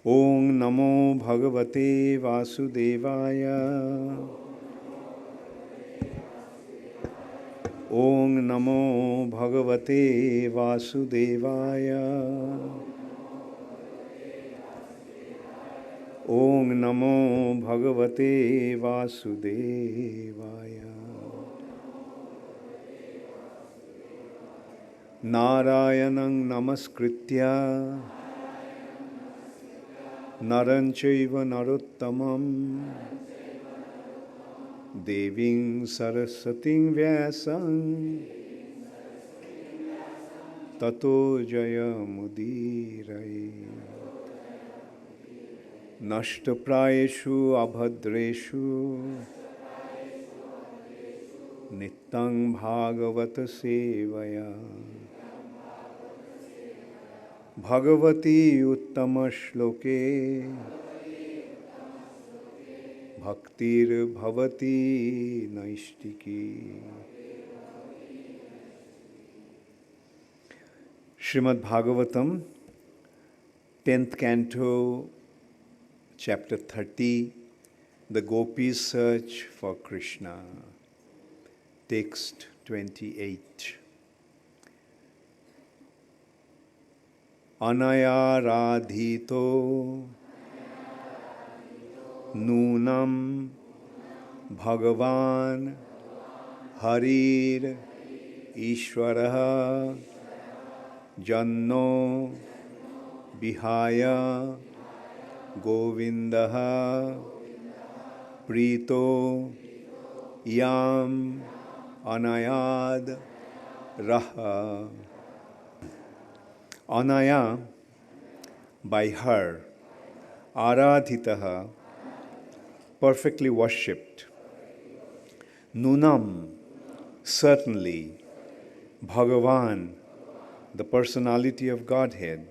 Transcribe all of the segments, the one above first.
Om Namo Bhagavate Vasudevaya. Om Namo Bhagavate Vasudevaya. Om Namo Bhagavate Vasudevaya. Narayanang Namaskritya Naranchaiva Narottamam Deving Sarasating Vyasam Tato Jayamudirai Nashtaprayeshu Abhadreshu Nittang Bhagavata Sevaya Bhagavati Uttama Shloke Bhaktir Bhavati Naistiki. Srimad Bhagavatam, 10th Canto, Chapter 30, The Gopis' Search for Krishna. Text 28. Anaya radhito nunam bhagavan harir ishvaraha janno bihaya govindaha prito yam anayad raha. Anaya, by her, aradhitaha, perfectly worshipped, nunam, certainly, Bhagavan, the personality of Godhead,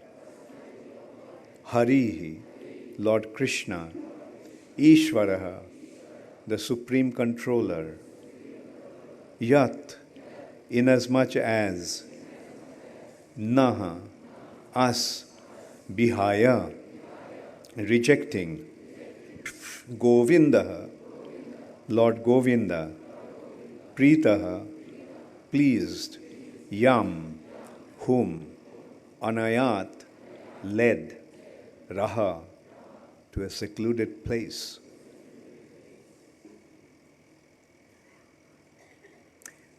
Harihi, Lord Krishna, Ishvaraha, the supreme controller, Yat, inasmuch as, Naha, us, Bihaya, rejecting, Govindaha, Lord Govinda, Pritaha, pleased, Yam, whom, Anayat, led, Raha, to a secluded place.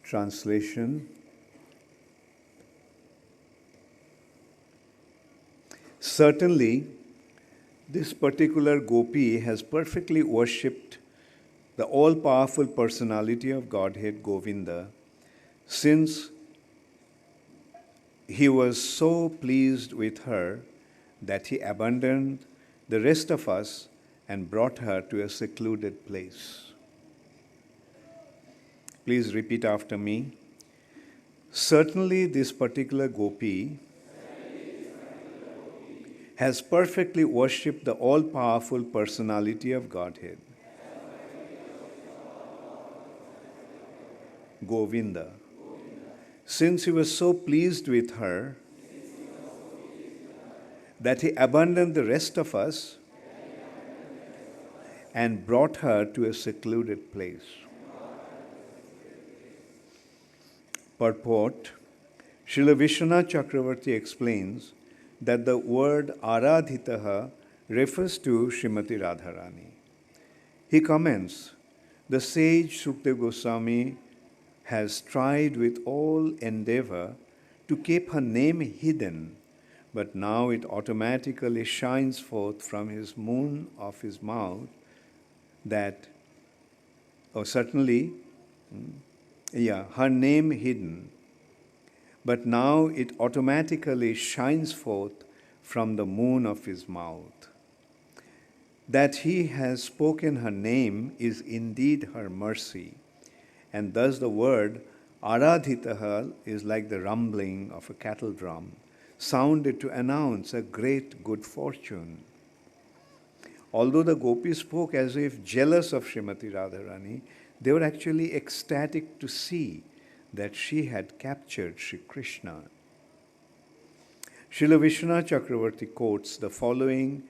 Translation. Certainly, this particular gopi has perfectly worshipped the all-powerful personality of Godhead, Govinda, since he was so pleased with her that he abandoned the rest of us and brought her to a secluded place. Please repeat after me. Certainly, this particular gopi has perfectly worshipped the all-powerful personality of Godhead, Govinda. Since he was so pleased with her that he abandoned the rest of us and brought her to a secluded place. Purport. Srila Vishwanath Chakravarti explains that the word aradhitaha refers to Srimati Radharani. He comments, the sage Sukdev Goswami has tried with all endeavor to keep her name hidden, but now it automatically shines forth from his moon of his mouth that, her name hidden, but now it automatically shines forth from the moon of his mouth. That he has spoken her name is indeed her mercy, and thus the word aradhitaha is like the rumbling of a cattle drum, sounded to announce a great good fortune. Although the gopis spoke as if jealous of Srimati Radharani, they were actually ecstatic to see that she had captured Sri Krishna. Srila Vishwanath Chakravarti quotes the following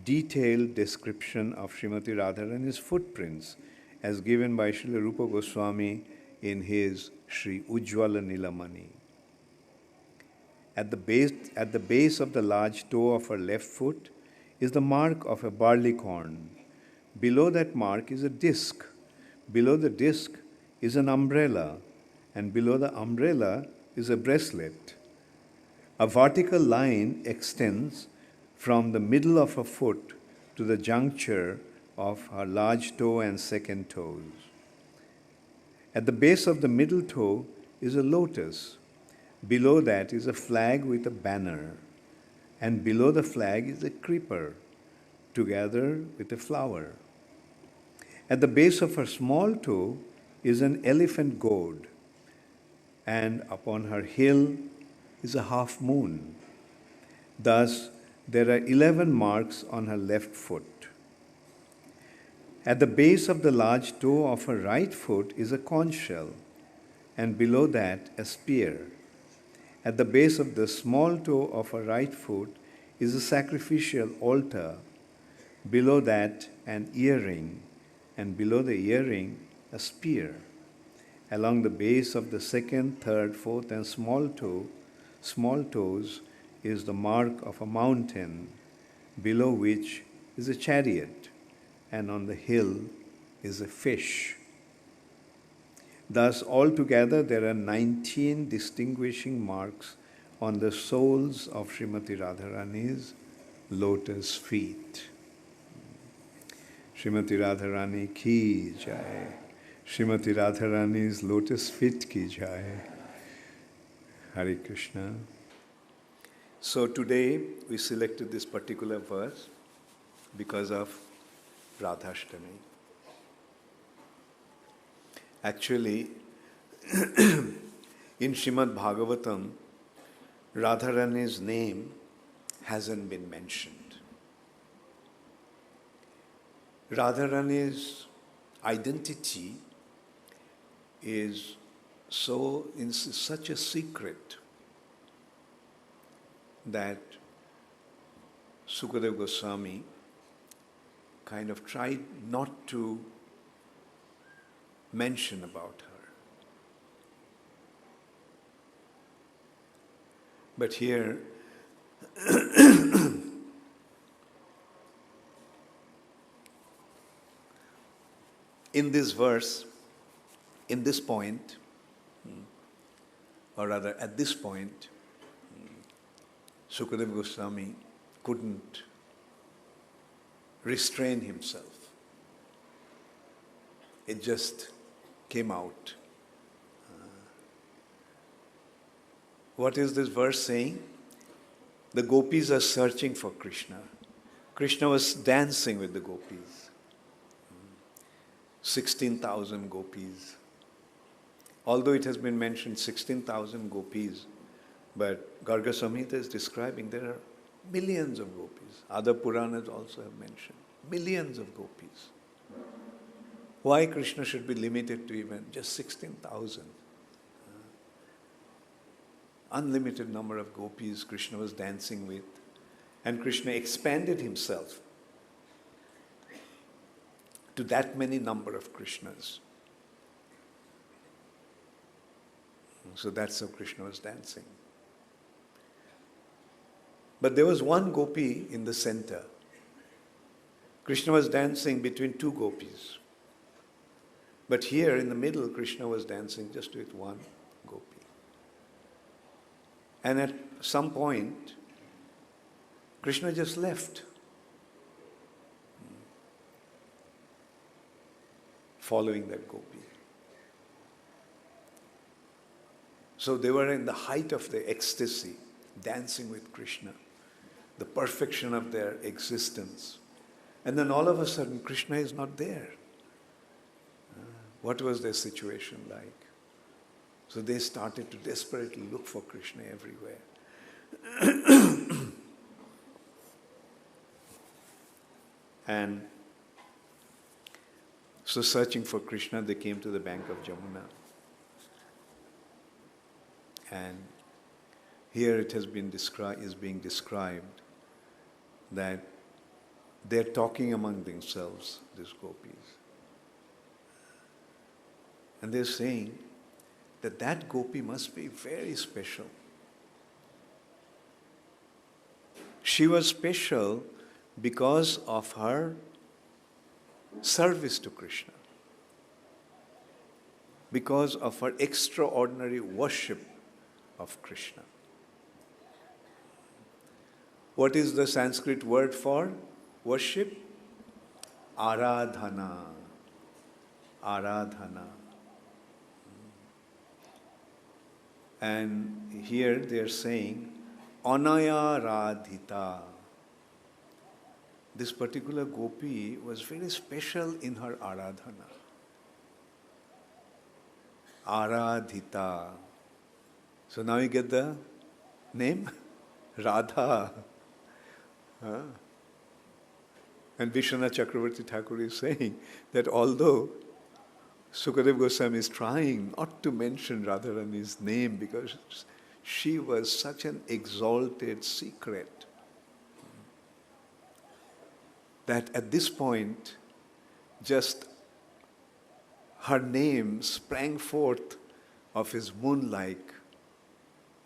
detailed description of Srimati Radharani's footprints as given by Srila Rupa Goswami in his Sri Ujjvala Nilamani. At the base of the large toe of her left foot is the mark of a barley corn. Below that mark is a disc. Below the disc is an umbrella, and below the umbrella is a bracelet. A vertical line extends from the middle of her foot to the juncture of her large toe and second toes. At the base of the middle toe is a lotus. Below that is a flag with a banner, and below the flag is a creeper, together with a flower. At the base of her small toe is an elephant goad, and upon her heel is a half moon. Thus, there are 11 marks on her left foot. At the base of the large toe of her right foot is a conch shell, and below that a spear. At the base of the small toe of her right foot is a sacrificial altar, below that an earring, and below the earring a spear. Along the base of the second, third, fourth, and small toes is the mark of a mountain, below which is a chariot, and on the hill is a fish. Thus, altogether, there are 19 distinguishing marks on the soles of Srimati Radharani's lotus feet. Srimati Radharani ki jai. Srimati Radharani's lotus feet ki jai. Hare Krishna. So today we selected this particular verse because of Radhastami. Actually, in Srimad Bhagavatam, Radharani's name hasn't been mentioned. Radharani's identity is such a secret that Sukadeva Goswami kind of tried not to mention about her. But here, in this verse, in this point, or rather at this point, Sukadeva Goswami couldn't restrain himself. It just came out. What is this verse saying? The gopis are searching for Krishna. Krishna was dancing with the gopis. 16,000 gopis. Although it has been mentioned 16,000 gopis, but Garga Samhita is describing there are millions of gopis. Other Puranas also have mentioned millions of gopis. Why Krishna should be limited to even just 16,000? Unlimited number of gopis Krishna was dancing with. And Krishna expanded himself to that many number of Krishnas. So that's how Krishna was dancing. But there was one gopi in the center. Krishna was dancing between two gopis. But here in the middle, Krishna was dancing just with one gopi. And at some point, Krishna just left, following that gopi. So they were in the height of their ecstasy, dancing with Krishna, the perfection of their existence. And then all of a sudden, Krishna is not there. What was their situation like? So they started to desperately look for Krishna everywhere. And so searching for Krishna, they came to the bank of Jamuna. And here it has been being described that they're talking among themselves, these gopis. And they're saying that that gopi must be very special. She was special because of her service to Krishna, because of her extraordinary worship of Krishna. What is the Sanskrit word for worship? Aradhana. Aradhana. And here they are saying, Anaya Radhita. This particular gopi was very special in her Aradhana. Aradhita. So now you get the name? Radha. Huh? And Vishwanath Chakravarti Thakur is saying that although Sukadeva Goswami is trying not to mention Radharani's name because she was such an exalted secret that at this point just her name sprang forth of his moon-like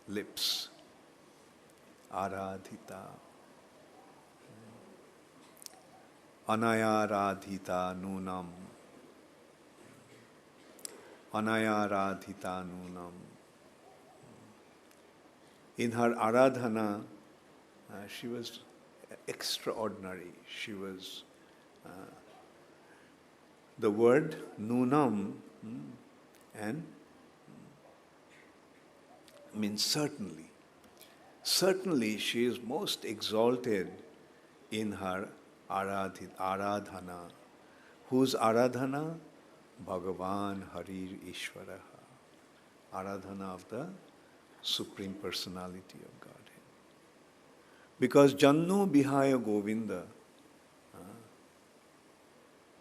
lips. Aradhita. Anaya Radhita Nunam. Anaya Radhita Nunam. In her Aradhana, she was extraordinary. She was, the word Nunam and means certainly. Certainly she is most exalted in her Aradhana. Whose Aradhana? Bhagavan Harir Ishvaraha. Aradhana of the Supreme Personality of Godhead. Because Janno Bihaya Govinda,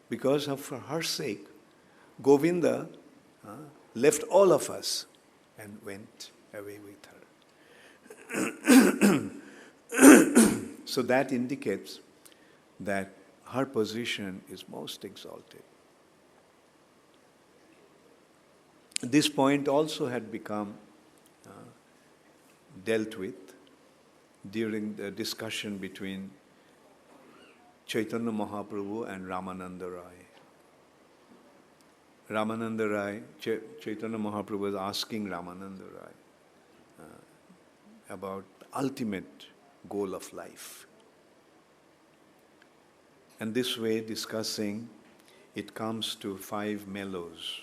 because of for her sake, Govinda left all of us and went away with her. So that indicates that her position is most exalted. This point also had become dealt with during the discussion between Chaitanya Mahaprabhu and Ramananda Rai. Ramananda Rai, Chaitanya Mahaprabhu was asking Ramananda Rai about the ultimate goal of life. And this way, discussing, it comes to 5 mellows.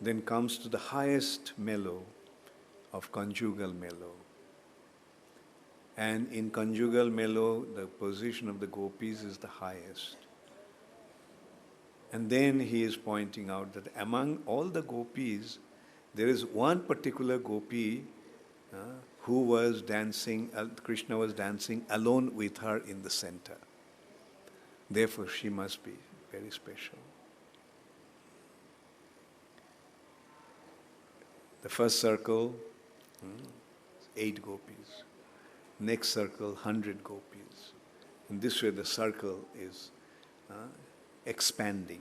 Then comes to the highest mellow of conjugal mellow. And in conjugal mellow, the position of the gopis is the highest. And then he is pointing out that among all the gopis, there is one particular gopi who was dancing, Krishna was dancing alone with her in the center. Therefore, she must be very special. The first circle, 8 gopis. Next circle, 100 gopis. And this way the circle is expanding.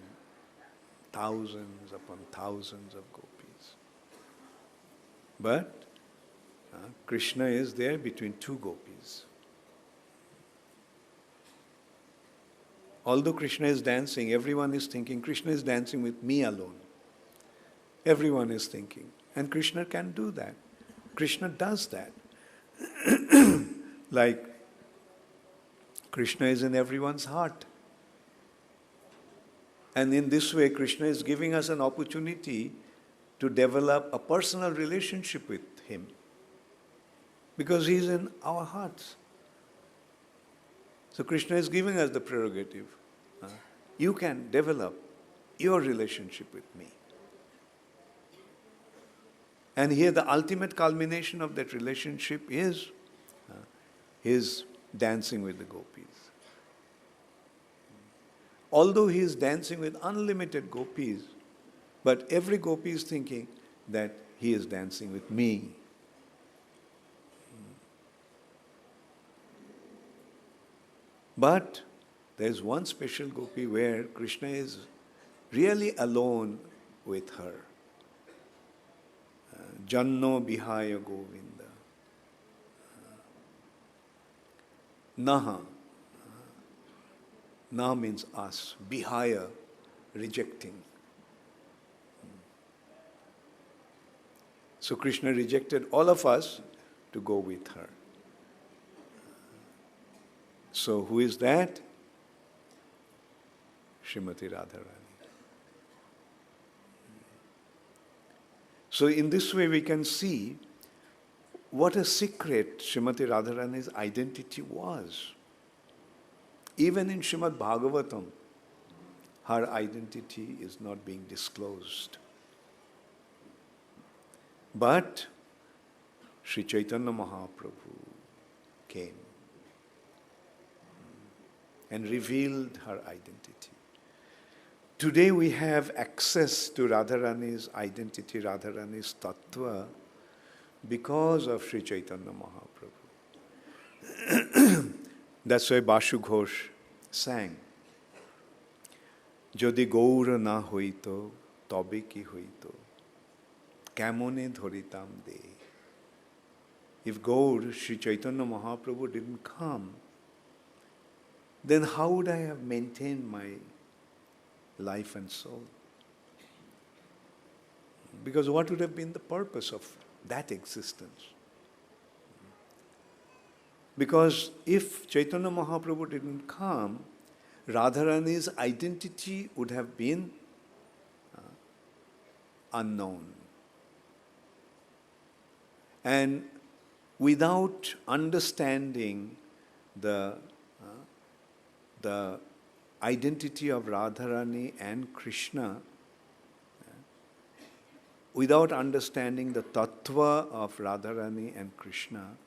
Thousands upon thousands of gopis. But Krishna is there between 2 gopis. Although Krishna is dancing, everyone is thinking, Krishna is dancing with me alone. Everyone is thinking. And Krishna can do that. Krishna does that. Like Krishna is in everyone's heart. And in this way, Krishna is giving us an opportunity to develop a personal relationship with Him. Because He is in our hearts. So Krishna is giving us the prerogative. You can develop your relationship with me. And here the ultimate culmination of that relationship is his dancing with the gopis. Although he is dancing with unlimited gopis, but every gopi is thinking that he is dancing with me. But There's one special gopi where Krishna is really alone with her. Janno Bihaya Govinda. Naha. Na means us. Bihaya, rejecting. So Krishna rejected all of us to go with her. So who is that? Srimati Radharani. So in this way we can see what a secret Srimati Radharani's identity was. Even in Srimad Bhagavatam, her identity is not being disclosed. But Sri Chaitanya Mahaprabhu came and revealed her identity. Today we have access to Radharani's identity, Radharani's tattva, because of Sri Chaitanya Mahaprabhu. That's why Bashu Ghosh sang, Jodi Gaura na hoito, tobe ki hoito, kamone dhoritam de. If Gaur, Sri Chaitanya Mahaprabhu didn't come, then how would I have maintained my life and soul? Because what would have been the purpose of that existence? Because if Chaitanya Mahaprabhu didn't come, Radharani's identity would have been unknown. And without understanding the identity of Radharani and Krishna, without understanding the tattva of Radharani and Krishna,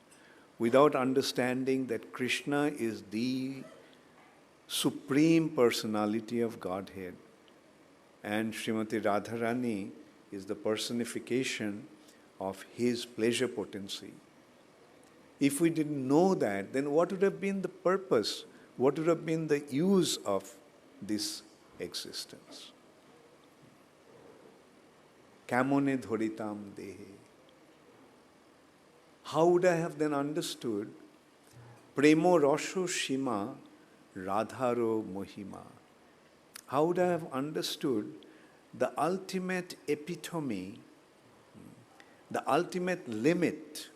without understanding that Krishna is the supreme personality of Godhead and Srimati Radharani is the personification of his pleasure potency. If we didn't know that, then what would have been the purpose? What would have been the use of this existence? Kamone dhoritam dehe. How would I have then understood Premo Rosho Shima Radharo Mohima? How would I have understood the ultimate epitome, the ultimate limit,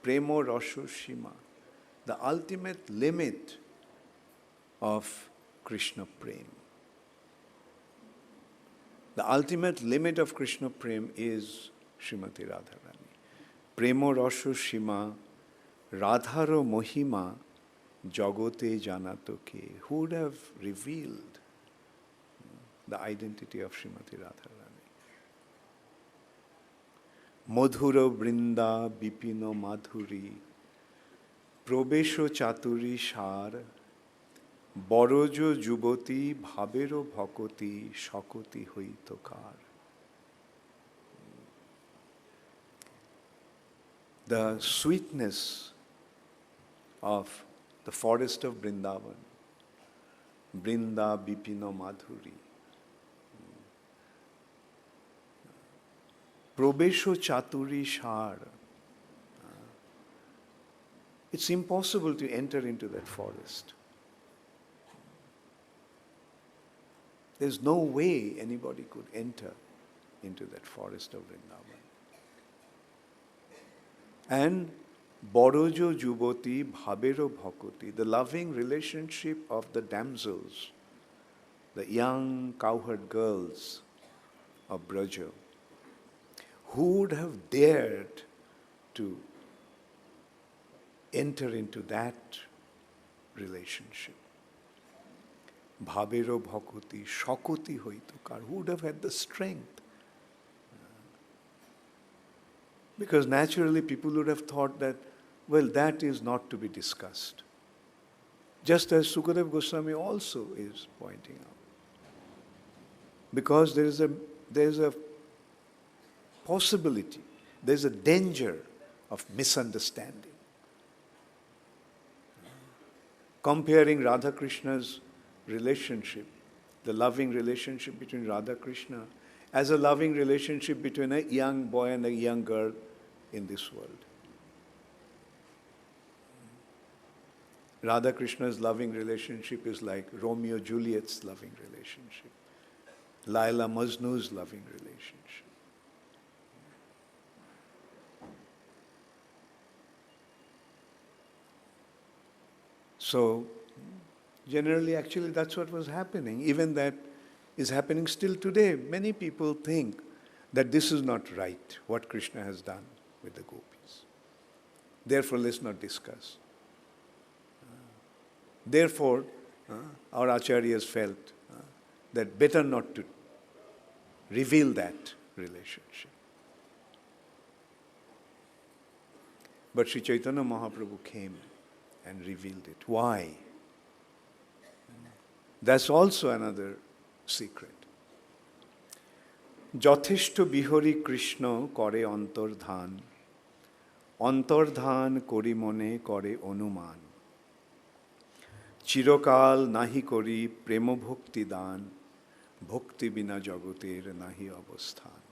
Premo Rosho Shima, the ultimate limit of Krishna Prem? The ultimate limit of Krishna Prem is Srimati Radharani. Premo Rosho Shima, Radharo Mohima, Jagote Janato Ke. Who would have revealed the identity of Srimati Radharani? Madhuro Brinda Bipino Madhuri, Probesho Chaturi Shar, Borojo Juboti Bhabero Bhakoti Shakoti Hoitokar. The sweetness of the forest of Vrindavan, Brinda Bipino Madhuri, Probesho Chaturi Shar. It's impossible to enter into that forest. There's no way anybody could enter into that forest of Vrindavan. And Borojo Juboti Bhabero Bhakoti, the loving relationship of the damsels, the young cowherd girls of Braja. Who would have dared to enter into that relationship? Bhabero Bhakoti, Shakoti Hoitokar. Who would have had the strength? Because naturally people would have thought that, well, that is not to be discussed. Just as Sukadeva Goswami also is pointing out. Because there is a possibility, there is a danger of misunderstanding. Comparing Radha Krishna's relationship, the loving relationship between Radha Krishna, as a loving relationship between a young boy and a young girl in this world. Radha Krishna's loving relationship is like Romeo Juliet's loving relationship, Laila Majnu's loving relationship. So, generally, actually, that's what was happening. Even that is happening still today. Many people think that this is not right, what Krishna has done with the gopis. Therefore, let's not discuss. Therefore, our acharyas felt that better not to reveal that relationship. But Sri Chaitanya Mahaprabhu came and revealed it. Why? That's also another secret. Jotheshto bihori Krishna kore antardhan, antardhan kori mone kore onuman. Chirokal nahi kori premo bhakti dan, bhakti bina jagoter nahi avasthan.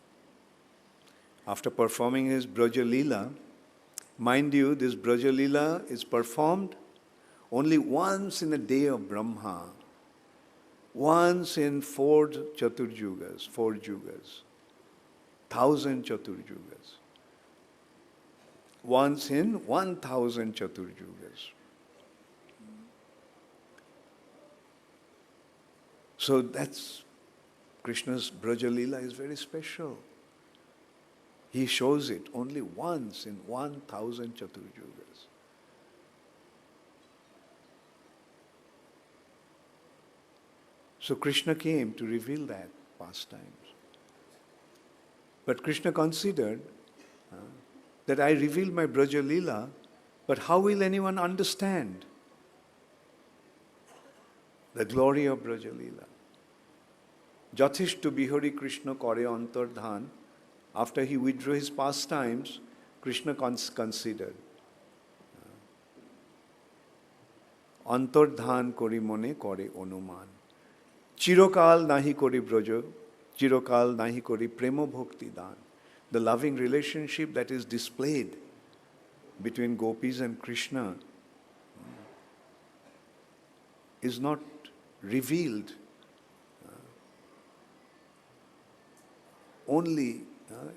After performing his Braja Leela, mind you, this Braja Leela is performed only once in a day of Brahma, once in 4 Chaturjugas, 4 Jugas, 1000 Chaturjugas, once in 1000 Chaturjugas. So that's Krishna's Braja Leela is very special. He shows it only once in 1000 Chaturjugas. So Krishna came to reveal that pastimes. But Krishna considered that I revealed my Braja Leela, but how will anyone understand the glory of Braja Leela? Jotheshto bihori Krishna kore antardhan. After he withdrew his pastimes, Krishna considered. Antardhan kori mone kore onuman. Chirokal nahi kori braja, chirokal nahi kori premo bhakti dan. The loving relationship that is displayed between gopis and Krishna is not revealed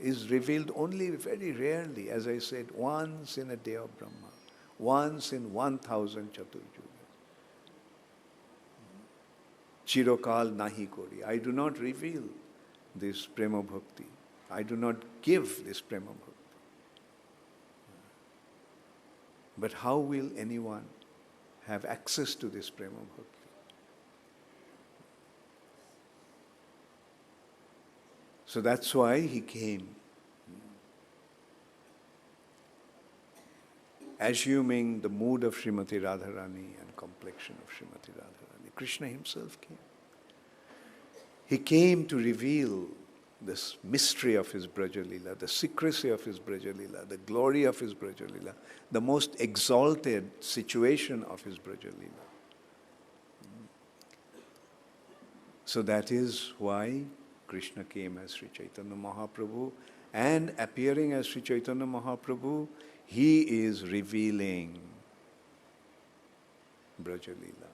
is revealed only very rarely, as I said, once in a day of Brahma, once in 1000 Chaturjugas. Chirokal nahi kori. I do not reveal this prema bhakti. I do not give this prema bhakti. But how will anyone have access to this prema bhakti? So that's why he came, assuming the mood of Srimati Radharani and complexion of Srimati Radharani. Krishna himself came. He came to reveal this mystery of his Braja Leela, the secrecy of his Braja Leela, the glory of his Braja Leela, the most exalted situation of his Braja Leela. So that is why Krishna came as Sri Chaitanya Mahaprabhu, and appearing as Sri Chaitanya Mahaprabhu, he is revealing Braja Leela.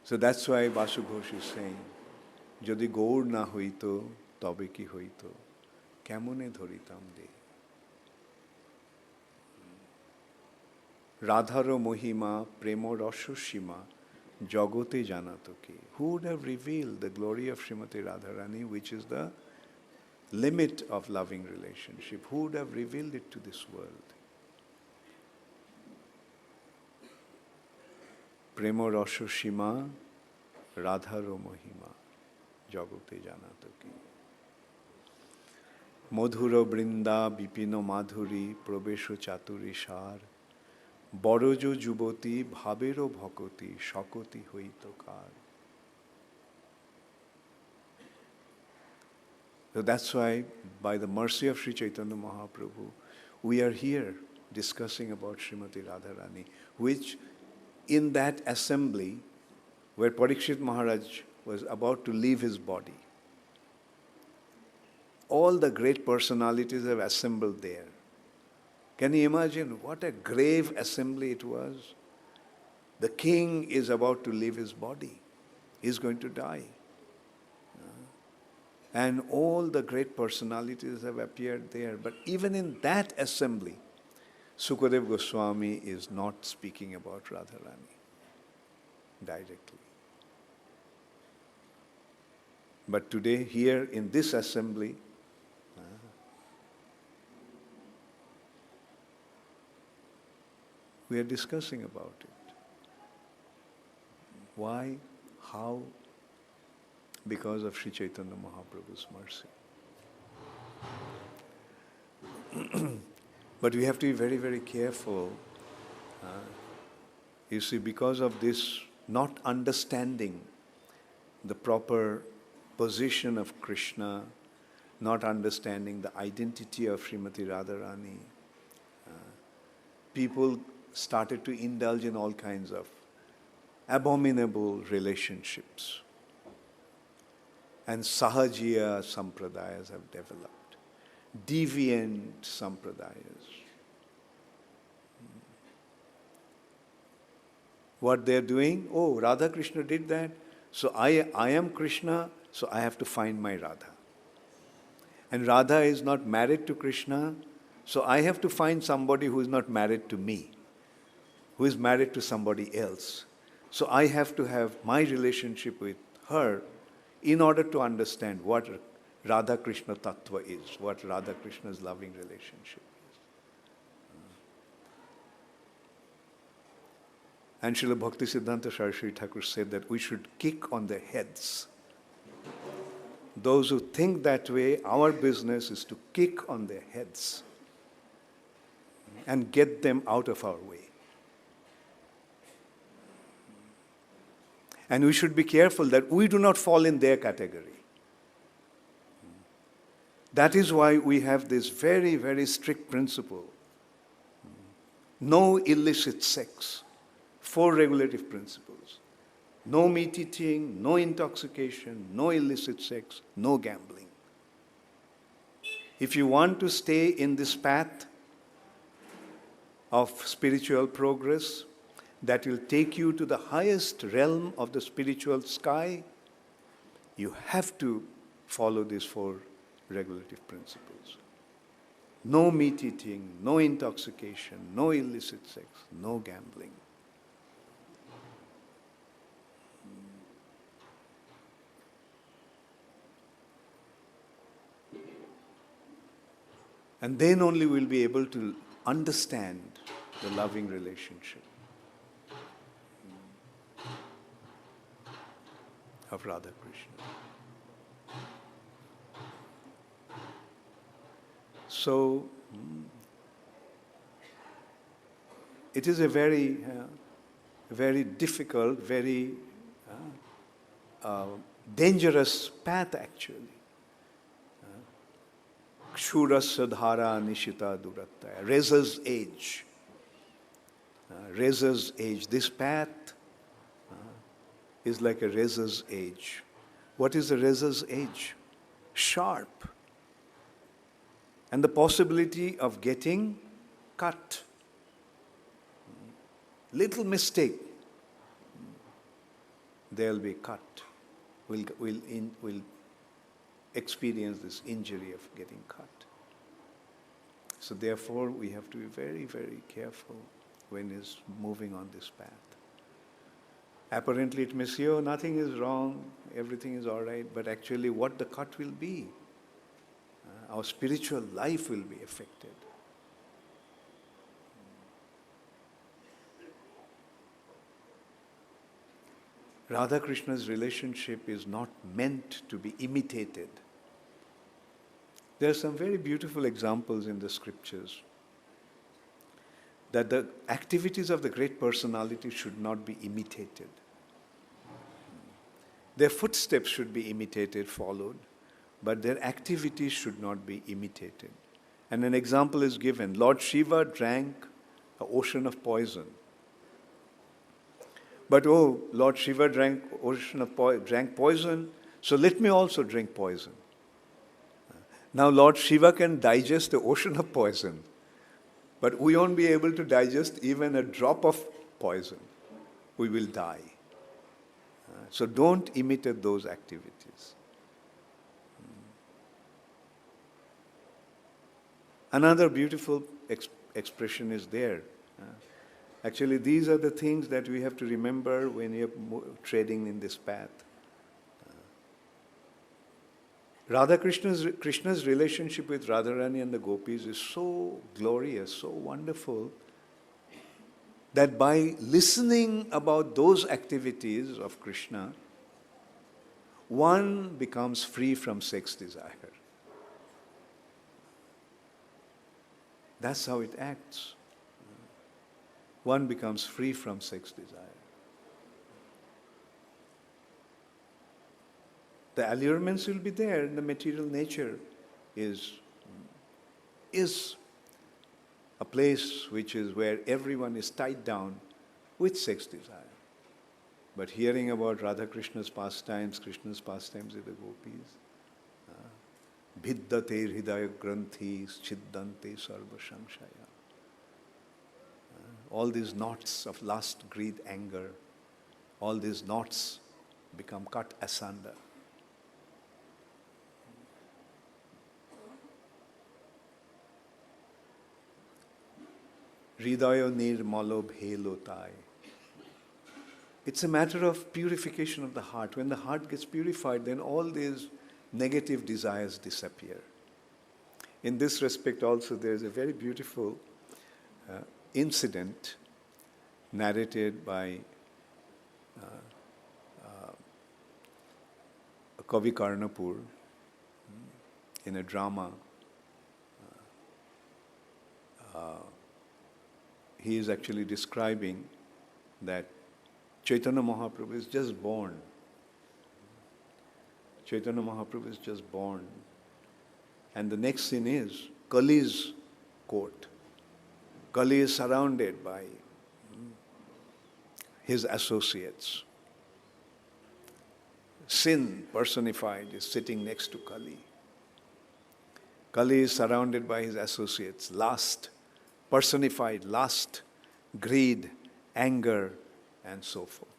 So that's why Vasu Ghosh is saying, Jodi gaur na hoito, tobe ki hoito, kemone dhoritam de. Radharo mohima premo rasho sima, jagote janato ki. Who would have revealed the glory of Srimati Radharani, which is the limit of loving relationship? Who would have revealed it to this world? Premo rasho sima, radharo mohima, jagote janato ki. Modhuro brinda bipino madhuri, probesho chaturi sar, বড়জো যুবতী ভাবেরও ভকতি শকতি হইত কার. So that's why, by the mercy of Sri Chaitanya Mahaprabhu, we are here discussing about Srimati Radharani, which in that assembly where Parikshit Maharaj was about to leave his body, all the great personalities have assembled there. Can you imagine what a grave assembly it was? The king is about to leave his body. He's going to die. And all the great personalities have appeared there. But even in that assembly, Sukadev Goswami is not speaking about Radharani directly. But today, here in this assembly, we are discussing about it. Why? How? Because of Sri Chaitanya Mahaprabhu's mercy. But we have to be very, very careful. You see, because of this not understanding the proper position of Krishna, not understanding the identity of Srimati Radharani, people started to indulge in all kinds of abominable relationships. And Sahajiya sampradayas have developed, deviant sampradayas. What they're doing, oh, Radha Krishna did that, so I am Krishna, so I have to find my Radha. And Radha is not married to Krishna, so I have to find somebody who is not married to me, who is married to somebody else. So I have to have my relationship with her in order to understand what Radha Krishna Tattva is, what Radha Krishna's loving relationship is. And Srila Bhakti Siddhanta Saraswati Thakur said that we should kick on their heads. Those who think that way, our business is to kick on their heads and get them out of our way. And we should be careful that we do not fall in their category. That is why we have this very, very strict principle. No illicit sex. 4 regulative principles. No meat eating, no intoxication, no illicit sex, no gambling. If you want to stay in this path of spiritual progress, that will take you to the highest realm of the spiritual sky, you have to follow these 4 regulative principles. No meat eating, no intoxication, no illicit sex, no gambling. And then only we'll be able to understand the loving relationship of Radha Krishna. So, it is a very, very difficult, very dangerous path actually. Kshurasya dhara nishita durattaya. Razor's age. Razor's age. This path is like a razor's edge. What is a razor's edge? Sharp. And the possibility of getting cut. Little mistake, they'll be cut. We'll experience this injury of getting cut. So therefore, we have to be very, very careful when is moving on this path. Apparently it may say, oh, nothing is wrong, everything is all right, but actually what the cut will be, our spiritual life will be affected. Radha Krishna's relationship is not meant to be imitated. There are some very beautiful examples in the scriptures that the activities of the great personality should not be imitated. Their footsteps should be imitated, followed, but their activities should not be imitated. And an example is given. Lord Shiva drank an ocean of poison. But Lord Shiva drank poison, so let me also drink poison. Now Lord Shiva can digest the ocean of poison, but we won't be able to digest even a drop of poison. We will die. So don't imitate those activities. Another beautiful expression is there. Actually, these are the things that we have to remember when you're treading in this path. Krishna's relationship with Radharani and the gopis is so glorious, so wonderful, that by listening about those activities of Krishna, one becomes free from sex desire. That's how it acts. One becomes free from sex desire. The allurements will be there, and the material nature is a place which is where everyone is tied down with sex desire. But hearing about Radha Krishna's pastimes with the gopis, Bhiddate hridaya granthis chiddante sarva samshaya. All these knots of lust, greed, anger, all these knots become cut asunder. Hridaya nirmalo bhelotai. It's a matter of purification of the heart. When the heart gets purified, then all these negative desires disappear. In this respect also, there is a very beautiful incident narrated by Kavi Karnapur in a drama. He is actually describing that Chaitanya Mahaprabhu is just born. Chaitanya Mahaprabhu is just born. And the next scene is Kali's court. Kali is surrounded by his associates. Sin personified is sitting next to Kali. Kali is surrounded by his associates. Lust personified, lust, greed, anger, and so forth.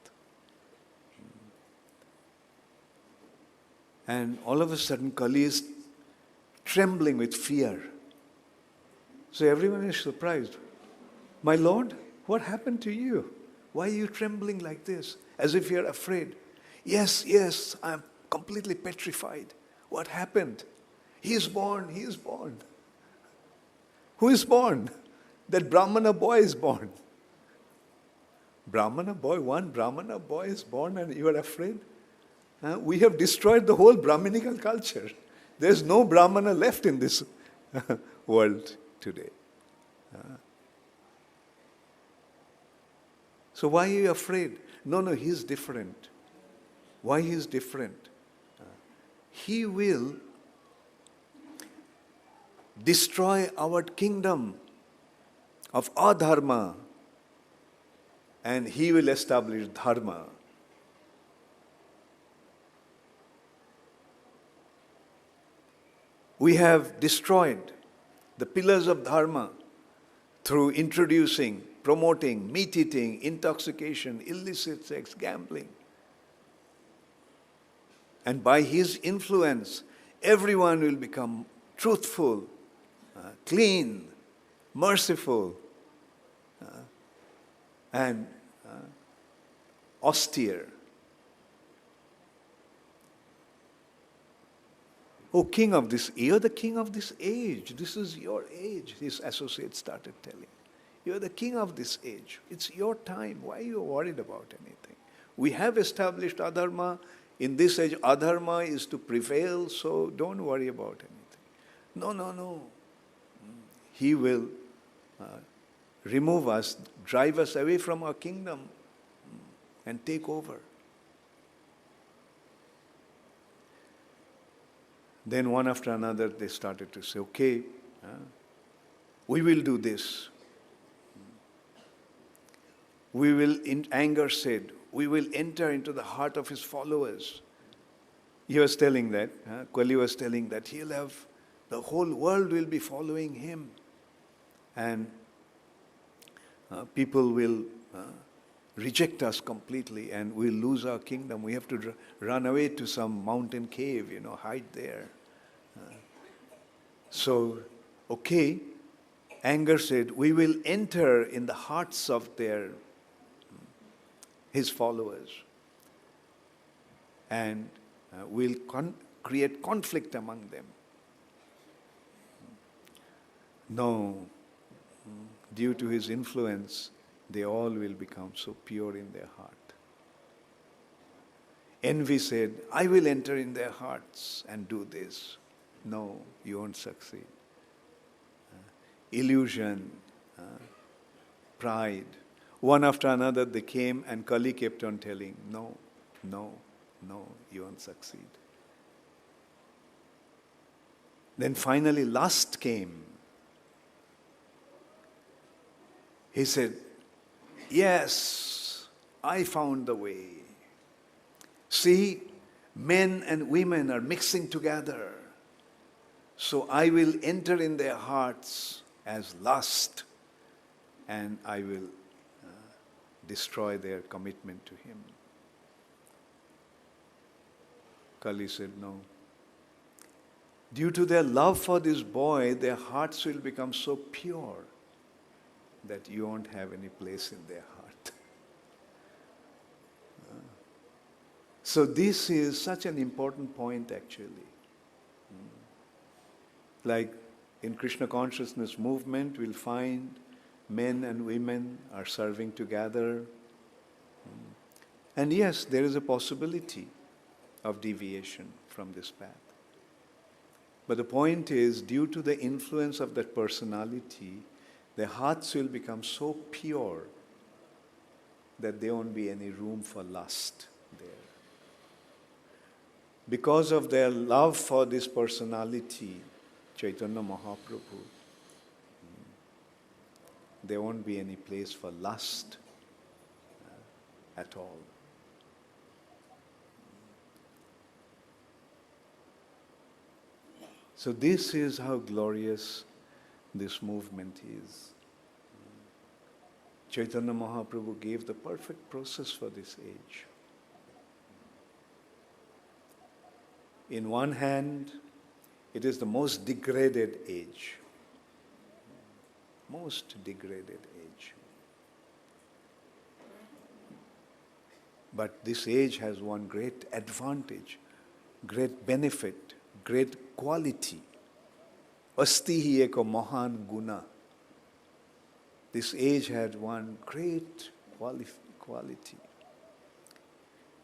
And all of a sudden, Kali is trembling with fear. So everyone is surprised. My Lord, what happened to you? Why are you trembling like this? As if you're afraid. Yes, I'm completely petrified. What happened? He is born. Who is born? That Brahmana boy is born. One Brahmana boy is born and you are afraid? We have destroyed the whole Brahminical culture. There's no Brahmana left in this world today. So why are you afraid? No, he's different. Why he's different? He will destroy our kingdom of adharma and he will establish dharma. We have destroyed the pillars of dharma through introducing, promoting meat eating, intoxication, illicit sex, gambling. And by his influence, everyone will become truthful, clean, merciful, and austere. Oh, king of this, you're the king of this age. This is your age, his associates started telling. You're the king of this age. It's your time. Why are you worried about anything? We have established adharma. In this age, adharma is to prevail, so don't worry about anything. No. He will remove us, drive us away from our kingdom and take over. Then one after another they started to say, okay, we will do this. We will, in anger said, we will enter into the heart of his followers. He was telling that, Kali was telling that he'll have, the whole world will be following him. And people will reject us completely and we'll lose our kingdom. We have to run away to some mountain cave, hide there. So, okay, anger said, we will enter in the hearts of his followers, and we'll create conflict among them. No, due to his influence, they all will become so pure in their heart. Envy said, I will enter in their hearts and do this. No, you won't succeed. Illusion, pride. One after another they came and Kali kept on telling, no, no, no, you won't succeed. Then finally lust came. He said, yes, I found the way. See, men and women are mixing together. So I will enter in their hearts as lust, and I will destroy their commitment to him. Kali said, no. Due to their love for this boy, their hearts will become so pure that you won't have any place in their heart. So this is such an important point actually. Like in Krishna consciousness movement, we'll find men and women are serving together. And yes, there is a possibility of deviation from this path. But the point is, due to the influence of that personality, their hearts will become so pure that there won't be any room for lust there. Because of their love for this personality, Chaitanya Mahaprabhu, there won't be any place for lust at all. So this is how glorious this movement is. Chaitanya Mahaprabhu gave the perfect process for this age. In one hand, it is the most degraded age. Most degraded age. But this age has one great advantage, great benefit, great quality. Asti hi eko mahan guna. This age had one great quality.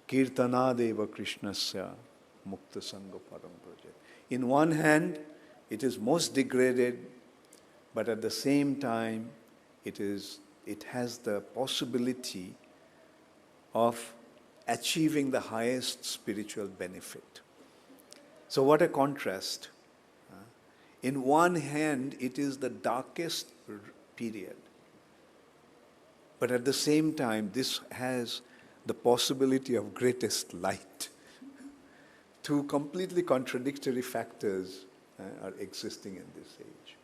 Kirtanadeva Krishnasya mukta sangha param praja. In one hand, it is most degraded, but at the same time, it has the possibility of achieving the highest spiritual benefit. So what a contrast. In one hand, it is the darkest period. But at the same time, this has the possibility of greatest light. Two completely contradictory factors are existing in this age.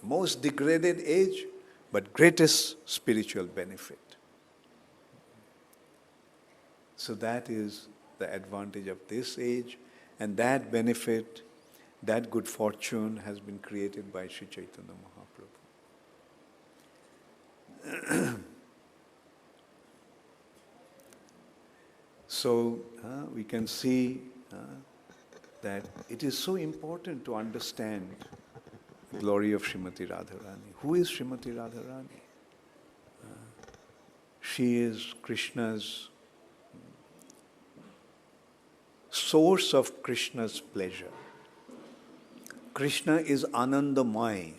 Most degraded age, but greatest spiritual benefit. So that is the advantage of this age, and that benefit, that good fortune has been created by Sri Chaitanya Mahaprabhu. So we can see that it is so important to understand the glory of Srimati Radharani. Who is Srimati Radharani? She is Krishna's source of Krishna's pleasure. Krishna is Anandamaya,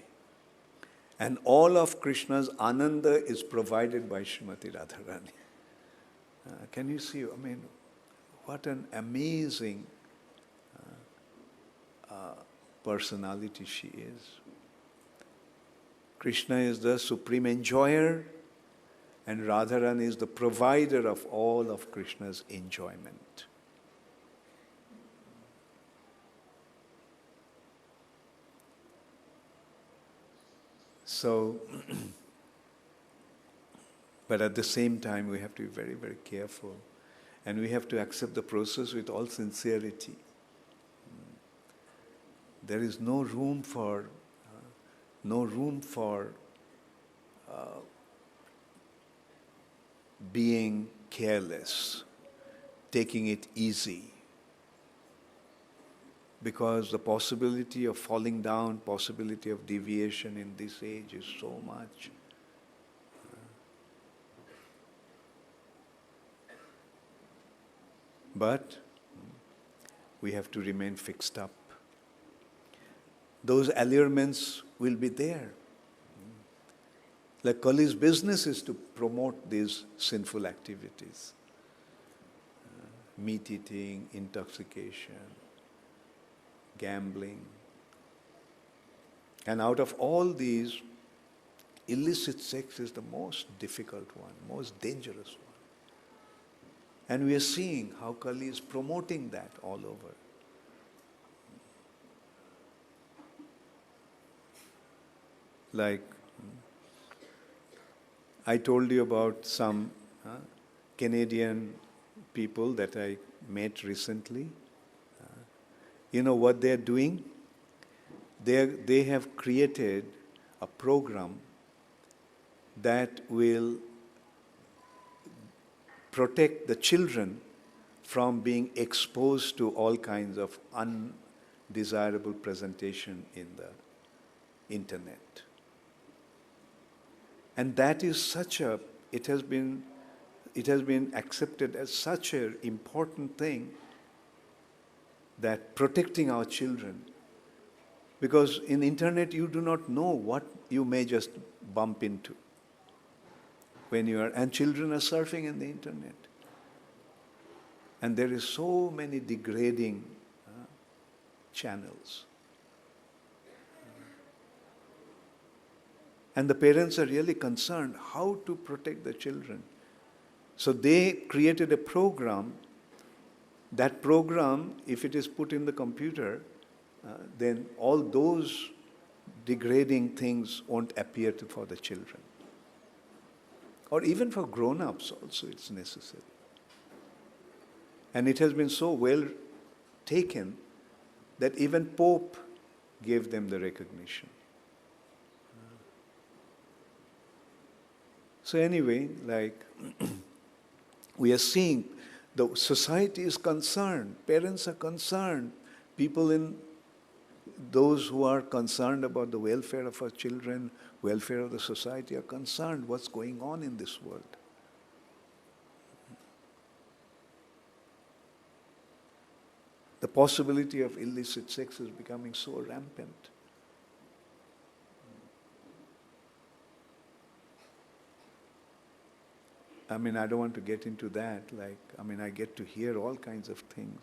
and all of Krishna's Ananda is provided by Srimati Radharani. Can you see? I mean, what an amazing personality she is. Krishna is the supreme enjoyer, and Radharani is the provider of all of Krishna's enjoyment. So, but at the same time, we have to be very, very careful. And we have to accept the process with all sincerity. There is no room for being careless, taking it easy. Because the possibility of falling down, possibility of deviation in this age is so much. But we have to remain fixed up. Those allurements will be there. Like Kali's business is to promote these sinful activities. Meat eating, intoxication, gambling. And out of all these, illicit sex is the most difficult one, most dangerous one. And we are seeing how Kali is promoting that all over. Like, I told you about some Canadian people that I met recently. You know what they're doing? They have created a program that will protect the children from being exposed to all kinds of undesirable presentation in the internet. And that is it has been accepted as such an important thing, that protecting our children. Because in internet you do not know what you may just bump into and children are surfing in the internet. And there is so many degrading channels. And the parents are really concerned how to protect the children. So they created a program. That program, if it is put in the computer, then all those degrading things won't appear for the children. Or even for grown-ups also it's necessary. And it has been so well taken that even Pope gave them the recognition. So anyway, we are seeing the society is concerned, parents are concerned, those who are concerned about the welfare of our children, welfare of the society are concerned what's going on in this world. The possibility of illicit sex is becoming so rampant. I mean, I don't want to get into that. I get to hear all kinds of things.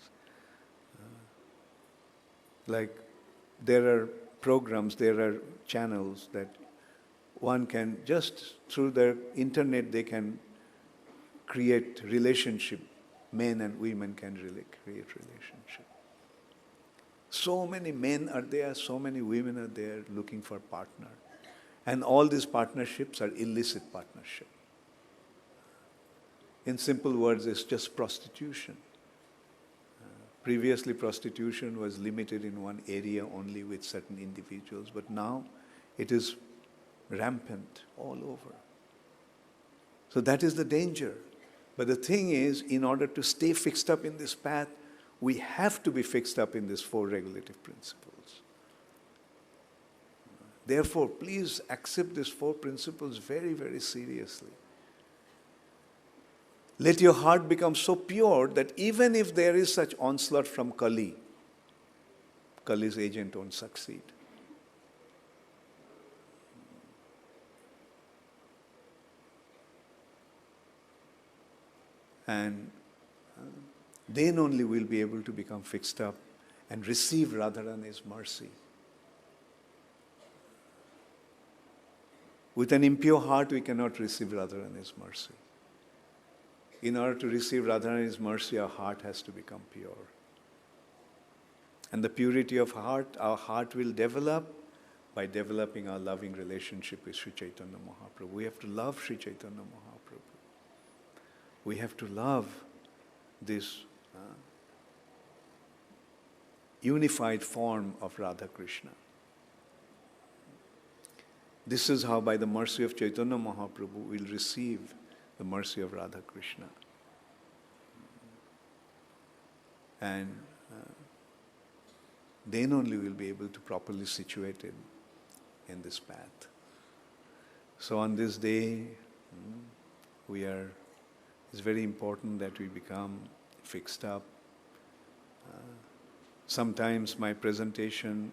There are programs, there are channels that one can just through the internet they can create relationship. Men and women can really create relationship. So many men are there, so many women are there looking for a partner. And all these partnerships are illicit partnerships. In simple words, it's just prostitution. Previously, prostitution was limited in one area only with certain individuals, but now it is rampant all over. So that is the danger. But the thing is, in order to stay fixed up in this path, we have to be fixed up in these 4 regulative principles. Therefore, please accept these 4 principles very, very seriously. Let your heart become so pure that even if there is such onslaught from Kali's agent won't succeed. And then only we'll be able to become fixed up and receive Radharani's mercy. With an impure heart, we cannot receive Radharani's mercy. In order to receive Radharani's mercy, our heart has to become pure. And the purity of heart, our heart will develop by developing our loving relationship with Sri Chaitanya Mahaprabhu. We have to love Sri Chaitanya Mahaprabhu. We have to love this unified form of Radha Krishna. This is how, by the mercy of Chaitanya Mahaprabhu, we'll receive the mercy of Radha Krishna. And then only we'll be able to properly situate it in this path. So on this day, it's very important that we become fixed up. Sometimes my presentation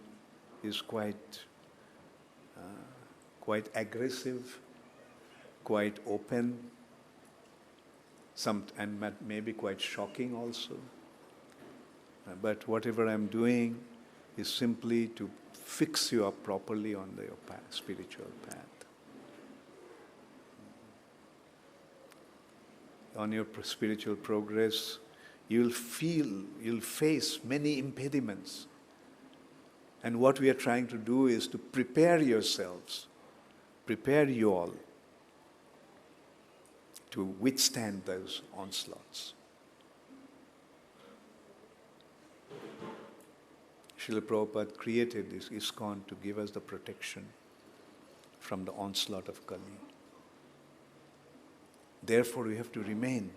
is quite aggressive, quite open, and maybe quite shocking also. But whatever I'm doing is simply to fix you up properly on your path, spiritual path. On your spiritual progress, you'll face many impediments. And what we are trying to do is to prepare yourselves, prepare you all to withstand those onslaughts. Srila Prabhupada created this ISKCON to give us the protection from the onslaught of Kali. Therefore, we have to remain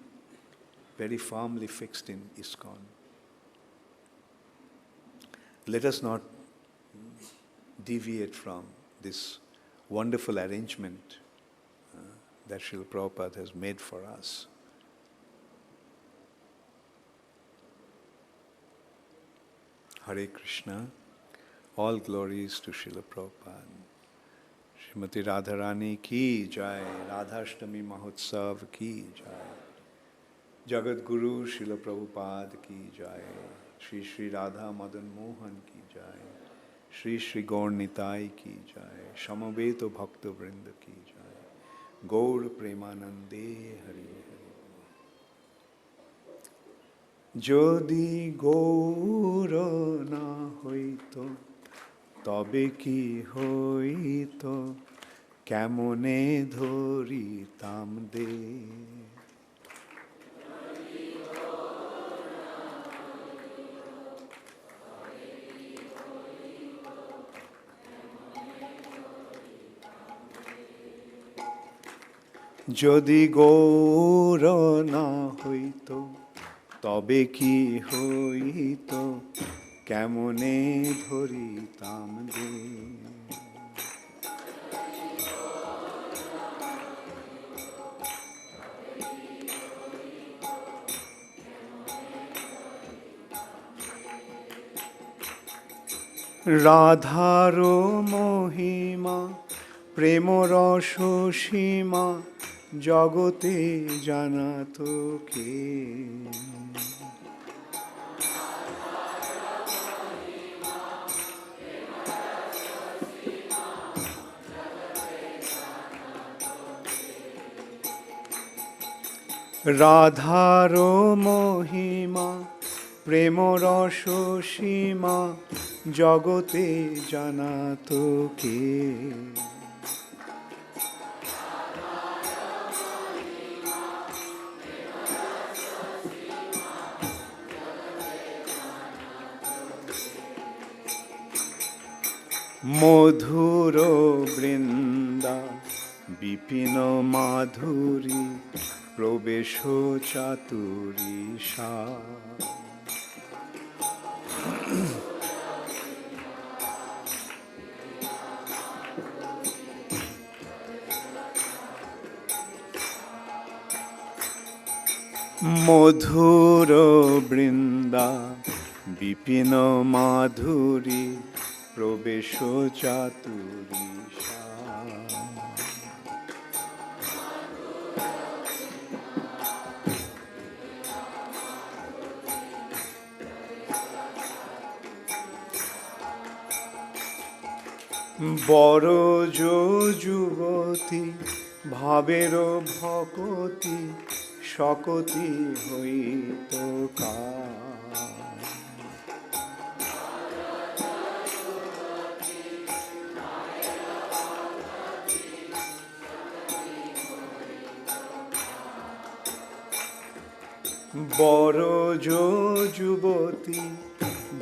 very firmly fixed in ISKCON. Let us not deviate from this wonderful arrangement that Srila Prabhupada has made for us. Hare Krishna. All glories to Srila Prabhupada. Srimati Radharani ki jai. Radhastami Mahotsav ki jai. Jagat Guru Srila Prabhupada ki jai. Shri Shri Radha Madan Mohan ki jai. Shri Shri Gaur Nitai ki jai. Shamaveto Bhakta Vrinda ki jai. Gaur Premanande Hari Hari. Jodi Gaur na hoito তবে কি হইত কেমনে ধরিতাম দে যদি গৌর না হইত তবে কি হইত কেমনে ধরিতাম দে রাধার মহিমা প্রেম রস সীমা জগতে জানাত কে রাধার মহিমা প্রেম রস সীমা জগতে জানাত কে মধুর বৃন্দা বিপিন মাধুরী প্রবেশ চাতুরী সা মধুর বৃন্দা বিপিন মাধুরী প্রবেশ চাতুরী বড় যুবতী ভাবের ভকতি শকতি হইত কার। বড় যুবতী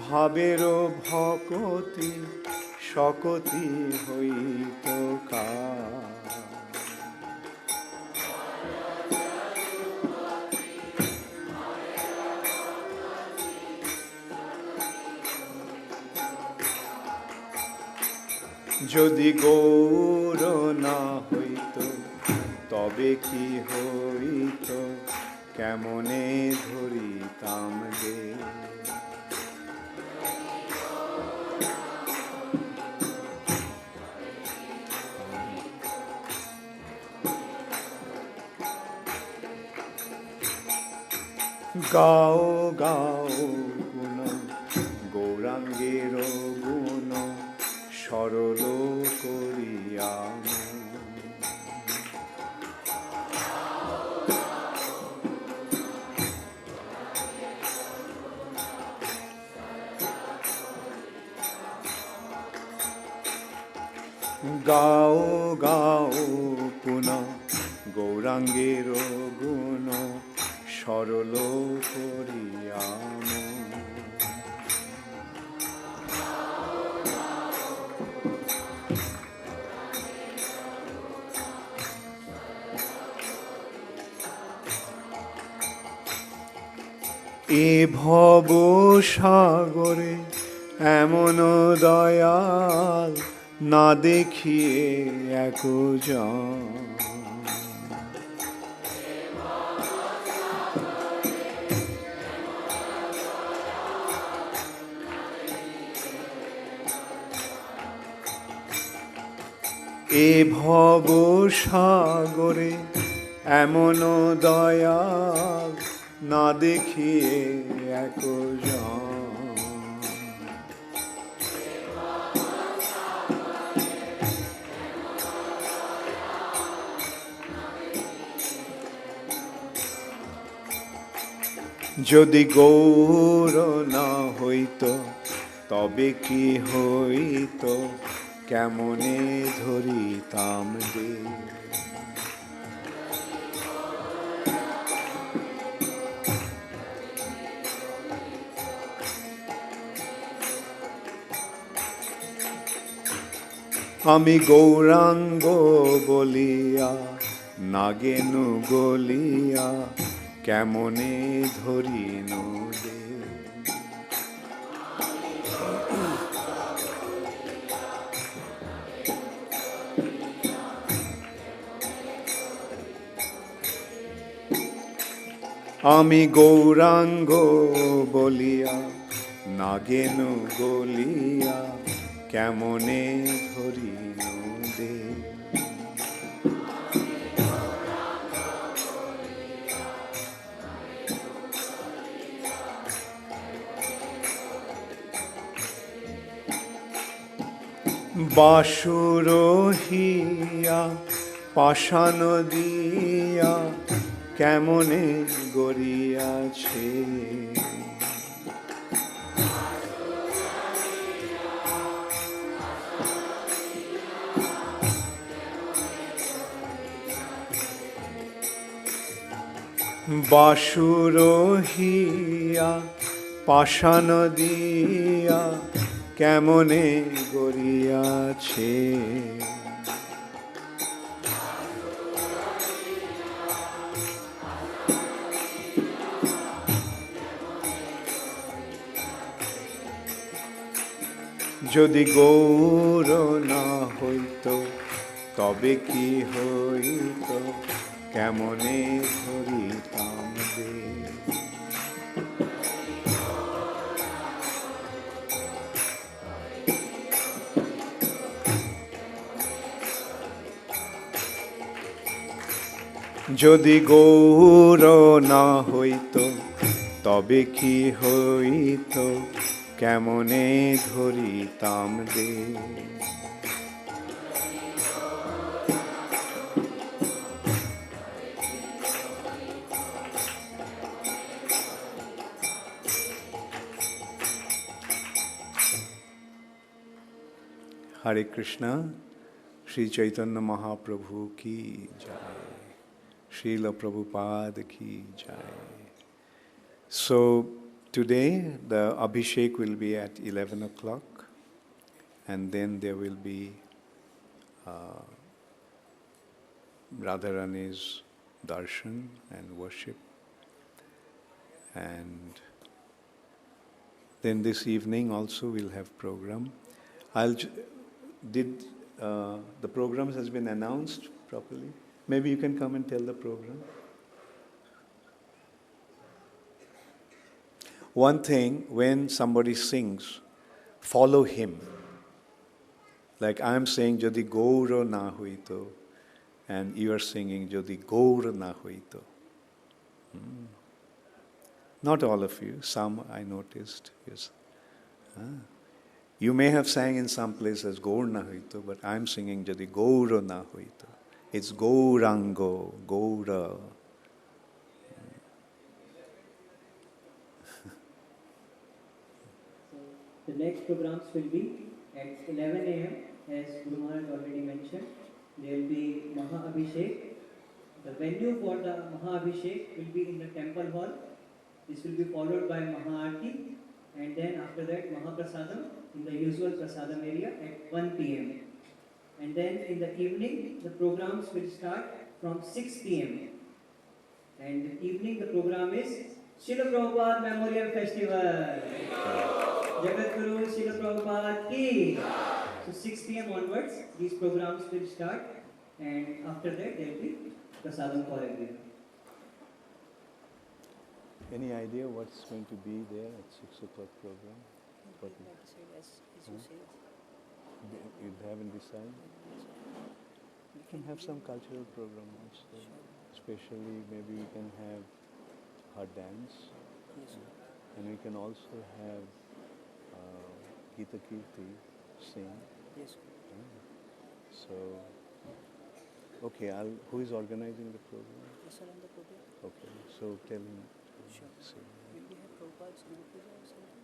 ভাবের ভকতি শকতি হইত কার। যদি গৌর না হইত তবে কি হইত, কেমনে ধরিতাম রে। গাও গাও গুণ গৌরাঙ্গের গুণ সরল করিয়া। গাও গাও পুনঃ গৌরাঙ্গের গুণ সরল করিয়া। এ ভব সাগরে এমন দয়াল না দেখিয়ে একজন। এ ভব সাগরে এমন দয়াল না দেখিয়ে একজন। যদি গৌর না হইত তবে কি হইত, কেমনে ধরিতাম রে। আমি গৌরাঙ্গ বলিয়া নাগেনু গলিয়া কেমনে ধরিনু রে। আমি গৌরাঙ্গ বলিয়া নাগেনু গলিয়া কেমনে ধরিনু রে। বাসুর হিয়া পাষাণ দিয়া কেমনে গড়িয়াছে। বাসুর হিয়া পাষাণ দিয়া কেমনে গড়িয়াছে। যদি গৌর না হইত তবে কি হইত, কেমনে ধরিতাম রে। যদি গৌর না হইত তবে কি হইত, কেমনে ধরিতাম রে। Hare Krishna, Sri Chaitanya Mahaprabhu ki jai, Srila Prabhupada ki jai. So today the Abhishek will be at 11 o'clock, and then there will be Radharani's darshan and worship. And then this evening also we'll have program. Did the program has been announced properly? Maybe you can come and tell the program. One thing, when somebody sings, follow him. Like I am saying, Jodi Gaura na huito, and you are singing, Jodi Gaura na huito. Not all of you, some I noticed. Yes. You may have sang in some places Gaur na huito, but I am singing Jodi Gaura na huito. It's Gaurango, Gaura. The next programs will be at 11 a.m. as Guru Maharaj already mentioned. There will be Maha Abhishek. The venue for the Maha Abhishek will be in the temple hall. This will be followed by Maha Aarti, and then after that Maha Prasadam in the usual Prasadam area at 1 p.m. And then in the evening the programs will start from 6 p.m. And evening the program is Srila Prabhupada Memorial Festival. Jagat Guru Srila Prabhupada ki. So 6 p.m. onwards, these programs will start, and after that there will be prasadam for everyone. Any idea what's going to be there at 6 o'clock program? What you haven't decided? We can have some cultural program also. Especially maybe we can have her dance. And we can also have Gita Kirti sing. Yes. So, okay, who is organizing the program? Yes, sir, on the program. Okay, so tell him. Sure. See. Will we have Prabhupada's Guru Puja or something?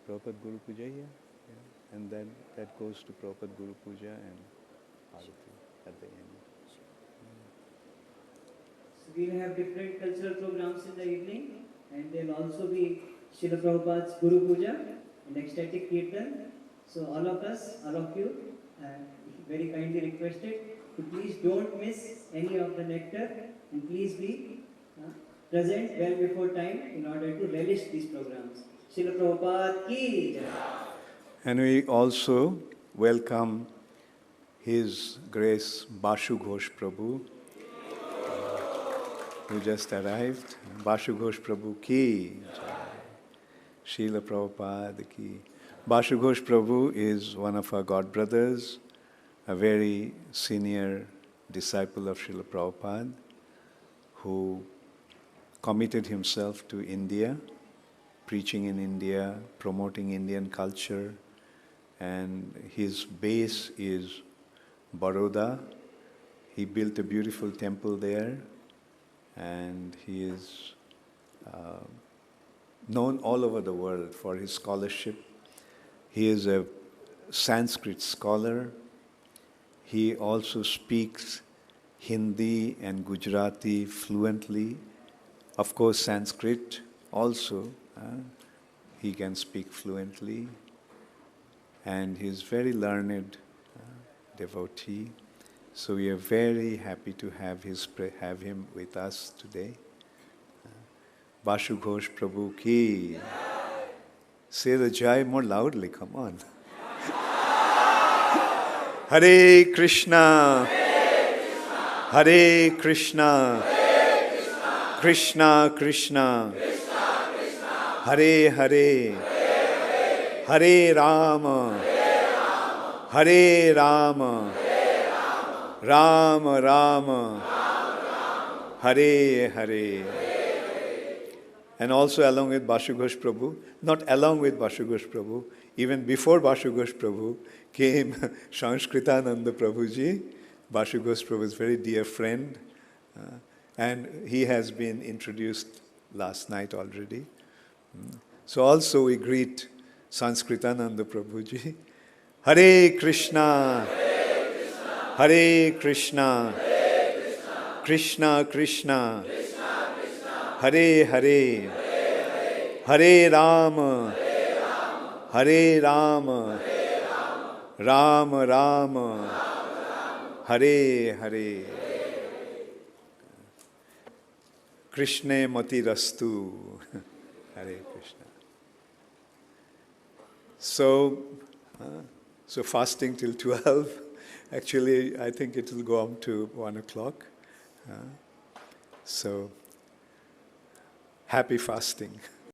Prabhupada Guru Puja, yeah. And then that goes to Prabhupada Guru Puja and Arati at the end. So we will have different cultural programs in the evening, and there will also be Srila Prabhupada's Guru Puja and ecstatic Kirtan. So all of us, all of you, very kindly requested to please don't miss any of the nectar, and please be present well before time in order to relish these programs. Srila Prabhupada ki jai. And we also welcome His Grace Bashu Ghosh Prabhu, who just arrived. Bashu Ghosh Prabhu ki jai. Srila Prabhupada ki. Bashu Ghosh Prabhu is one of our god brothers, a very senior disciple of Srila Prabhupada, who committed himself to India, preaching in India, promoting Indian culture, and his base is Baroda. He built a beautiful temple there, and he is known all over the world for his scholarship. He is a Sanskrit scholar. He also speaks Hindi and Gujarati fluently. Of course, Sanskrit also, he can speak fluently. And he is very learned devotee. So we are very happy to have him with us today. Bashu Ghosh Prabhu ki. Say the Jai more loudly, come on. Hare Krishna, Hare Krishna, Krishna Krishna, Hare Hare, Hare Rama, Hare Rama, Rama Rama, Hare Hare. And also along with Bashu Ghosh Prabhu, not along with Bashu Ghosh Prabhu, even before Bashu Ghosh Prabhu came Sanskritananda Prabhuji. Bashu Ghosh Prabhu is a very dear friend, and he has been introduced last night already. So also we greet Sanskritananda Prabhuji, Hare Krishna, Hare Krishna, Krishna Krishna, Hare Hare, Hare Rama, Hare Rama, Rama Rama, Hare Hare. Krishna Matirastu. Hare Krishna. So fasting till 12. Actually, I think it will go on to 1 o'clock. So, happy fasting.